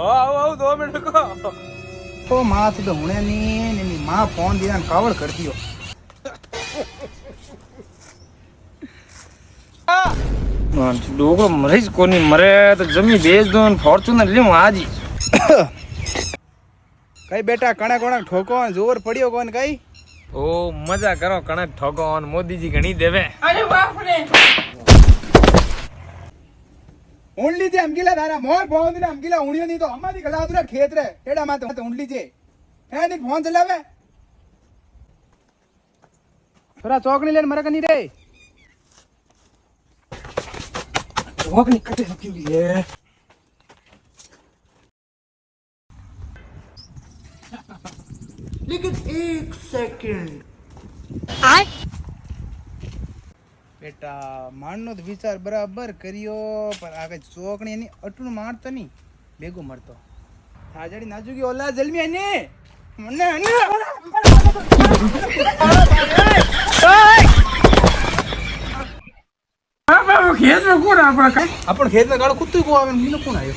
आओ 2 मिनट को तो माँ तो हुणे नी माँ फोन दिया कावड़ करती हो डोको मरीज कोनी मरे तो जमी बेच दो फॉर्च्यूनर ल्यूं आज ही कई बेटा कणा कोणा ठोको जोर पड़ियो कोन कई ओ मजा करो कणक ठोको मोदी जी घणी देवे अरे बाप रे उंडली जे हमगिला दारा मोर फोन ने हमगिला उणियो नहीं तो हमारी गला दूरा खेत रे टेड़ा माते उंडली जे है नी फोन चलावे थोड़ा चौकनी लेन मरे कनी रे चौकनी कटे रखी हुई है लेकिन 1 सेकंड बेटा माननो तो विचार बराबर करियो पर आगे चौकनी नहीं अटून मारता नहीं बेगो मरतो हाजड़ी नाजुकी ओला जलमी है ने मने खेत में कौन आपड़ा अपन खेत में गाड़ो कुत्ते को आवे मीनो कौन आयो